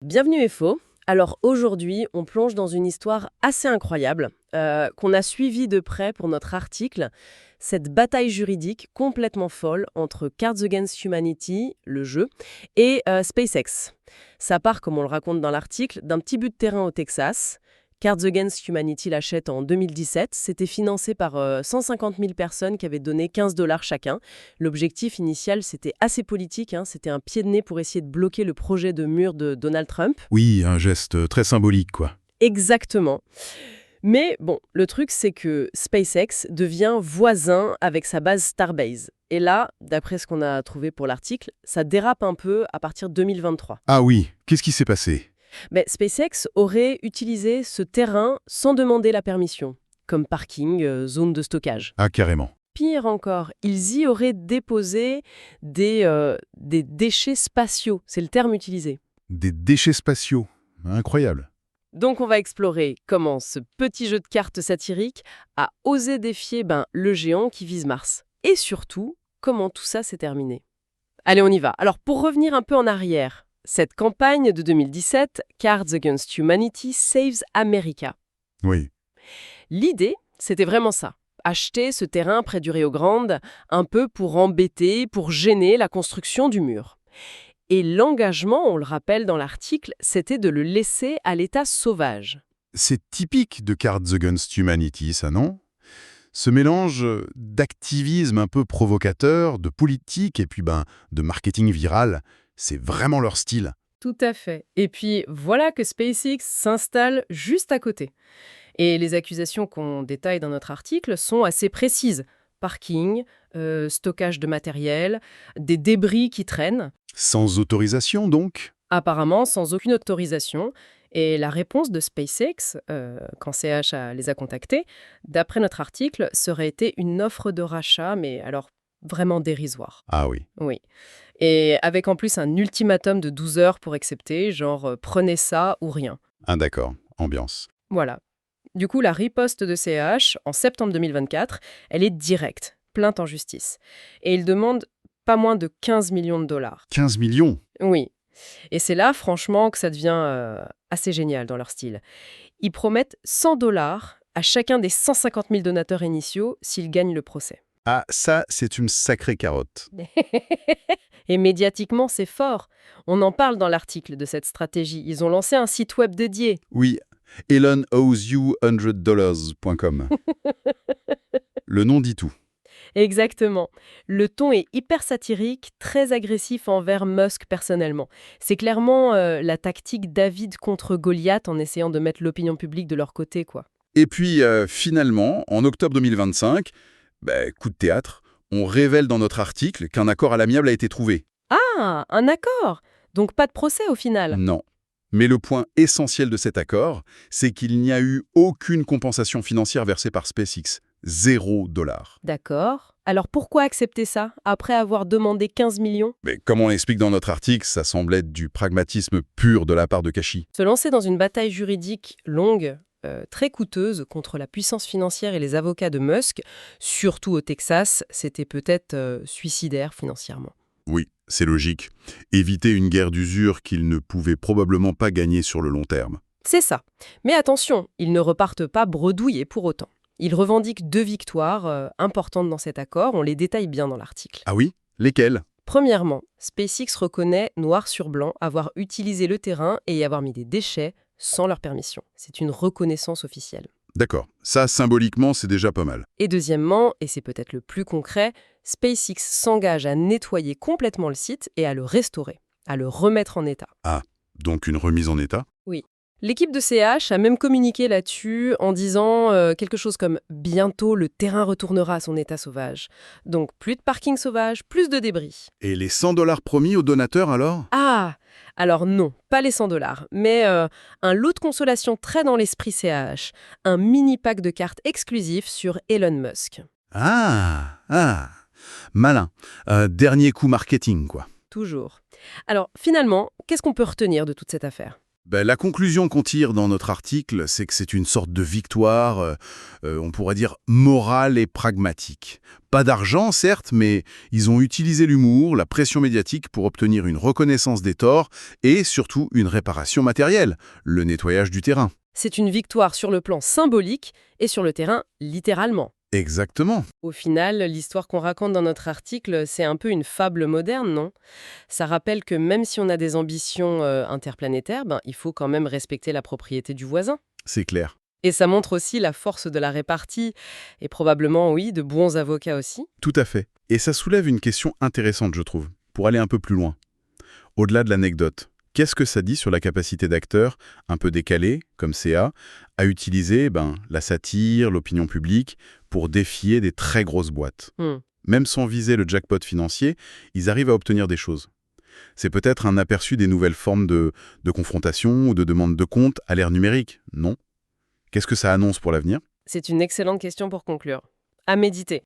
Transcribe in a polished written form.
Bienvenue FO. Alors aujourd'hui, on plonge dans une histoire assez incroyable qu'on a suivie de près pour notre article, cette bataille juridique complètement folle entre Cards Against Humanity, le jeu, et SpaceX. Ça part, comme on le raconte dans l'article, d'un petit bout de terrain au Texas. Cards Against Humanity l'achète en 2017. C'était financé par 150 000 personnes qui avaient donné 15 dollars chacun. L'objectif initial, c'était assez politique, hein. C'était un pied de nez pour essayer de bloquer le projet de mur de Donald Trump. Oui, un geste très symbolique, quoi. Exactement. Mais bon, le truc, c'est que SpaceX devient voisin avec sa base Starbase. Et là, d'après ce qu'on a trouvé pour l'article, ça dérape un peu à partir de 2023. Ah oui, qu'est-ce qui s'est passé? Mais SpaceX aurait utilisé ce terrain sans demander la permission, comme parking, zone de stockage. Ah, carrément. Pire encore, ils y auraient déposé des déchets spatiaux, c'est le terme utilisé. Des déchets spatiaux. Incroyable. Donc on va explorer comment ce petit jeu de cartes satirique a osé défier le géant qui vise Mars. Et surtout, comment tout ça s'est terminé. Allez, on y va. Alors pour revenir un peu en arrière, cette campagne de 2017, Cards Against Humanity Saves America. Oui. L'idée, c'était vraiment ça. Acheter ce terrain près du Rio Grande, un peu pour embêter, pour gêner la construction du mur. Et l'engagement, on le rappelle dans l'article, c'était de le laisser à l'état sauvage. C'est typique de Cards Against Humanity, ça, non? Ce mélange d'activisme un peu provocateur, de politique et puis de marketing viral, c'est vraiment leur style. Tout à fait. Et puis voilà que SpaceX s'installe juste à côté. Et les accusations qu'on détaille dans notre article sont assez précises. Parking, stockage de matériel, des débris qui traînent, Sans autorisation, donc? apparemment sans aucune autorisation. Et la réponse de SpaceX, quand CH les a contactés, d'après notre article, serait été une offre de rachat, mais alors vraiment dérisoire. Ah oui. Oui. Et avec en plus un ultimatum de 12 heures pour accepter, genre prenez ça ou rien. Ah d'accord, ambiance. Voilà. Du coup, la riposte de CH, en septembre 2024, elle est directe, plainte en justice. Et il demande pas moins de 15 millions de dollars. 15 millions? Oui. Et c'est là, franchement, que ça devient assez génial dans leur style. Ils promettent 100 dollars à chacun des 150 000 donateurs initiaux s'ils gagnent le procès. Ah, ça, c'est une sacrée carotte. Et médiatiquement, c'est fort. On en parle dans l'article de cette stratégie. Ils ont lancé un site web dédié. Oui, Elon owes you $100.com. Le nom dit tout. Exactement. Le ton est hyper satirique, très agressif envers Musk personnellement. C'est clairement la tactique David contre Goliath en essayant de mettre l'opinion publique de leur côté, quoi. Et puis, finalement, en octobre 2025, coup de théâtre, on révèle dans notre article qu'un accord à l'amiable a été trouvé. Ah, un accord! Donc pas de procès au final. Non. Mais le point essentiel de cet accord, c'est qu'il n'y a eu aucune compensation financière versée par SpaceX. $0. D'accord. Alors pourquoi accepter ça, après avoir demandé 15 millions? Mais comme on l'explique dans notre article, ça semble être du pragmatisme pur de la part de Kashi. Se lancer dans une bataille juridique longue, très coûteuse, contre la puissance financière et les avocats de Musk, surtout au Texas, c'était peut-être suicidaire financièrement. Oui, c'est logique. Éviter une guerre d'usure qu'ils ne pouvaient probablement pas gagner sur le long terme. C'est ça. Mais attention, ils ne repartent pas bredouillés pour autant. Ils revendiquent 2 victoires importantes dans cet accord, on les détaille bien dans l'article. Ah oui? Lesquels? Premièrement, SpaceX reconnaît noir sur blanc avoir utilisé le terrain et y avoir mis des déchets sans leur permission. C'est une reconnaissance officielle. D'accord. Ça, symboliquement, c'est déjà pas mal. Et deuxièmement, et c'est peut-être le plus concret, SpaceX s'engage à nettoyer complètement le site et à le restaurer, à le remettre en état. Ah, donc une remise en état? Oui. L'équipe de CH a même communiqué là-dessus en disant quelque chose comme « Bientôt, le terrain retournera à son état sauvage ». Donc plus de parking sauvage, plus de débris. Et les $100 promis aux donateurs alors? Ah! Alors non, pas les 100 dollars, mais un lot de consolation très dans l'esprit CH, un mini pack de cartes exclusif sur Elon Musk. Ah, malin. Dernier coup marketing, quoi. Toujours. Alors finalement, qu'est-ce qu'on peut retenir de toute cette affaire? Ben, la conclusion qu'on tire dans notre article, c'est que c'est une sorte de victoire, on pourrait dire morale et pragmatique. Pas d'argent, certes, mais ils ont utilisé l'humour, la pression médiatique pour obtenir une reconnaissance des torts et surtout une réparation matérielle, le nettoyage du terrain. C'est une victoire sur le plan symbolique et sur le terrain littéralement. Exactement. Au final, l'histoire qu'on raconte dans notre article, c'est un peu une fable moderne, non? Ça rappelle que même si on a des ambitions interplanétaires, il faut quand même respecter la propriété du voisin. C'est clair. Et ça montre aussi la force de la répartie, et probablement, oui, de bons avocats aussi. Tout à fait. Et ça soulève une question intéressante, je trouve, pour aller un peu plus loin. Au-delà de l'anecdote, qu'est-ce que ça dit sur la capacité d'acteurs, un peu décalés, comme CA, à utiliser la satire, l'opinion publique, pour défier des très grosses boîtes? Hmm. Même sans viser le jackpot financier, ils arrivent à obtenir des choses. C'est peut-être un aperçu des nouvelles formes de confrontation ou de demande de compte à l'ère numérique, non? Qu'est-ce que ça annonce pour l'avenir? C'est une excellente question pour conclure. À méditer.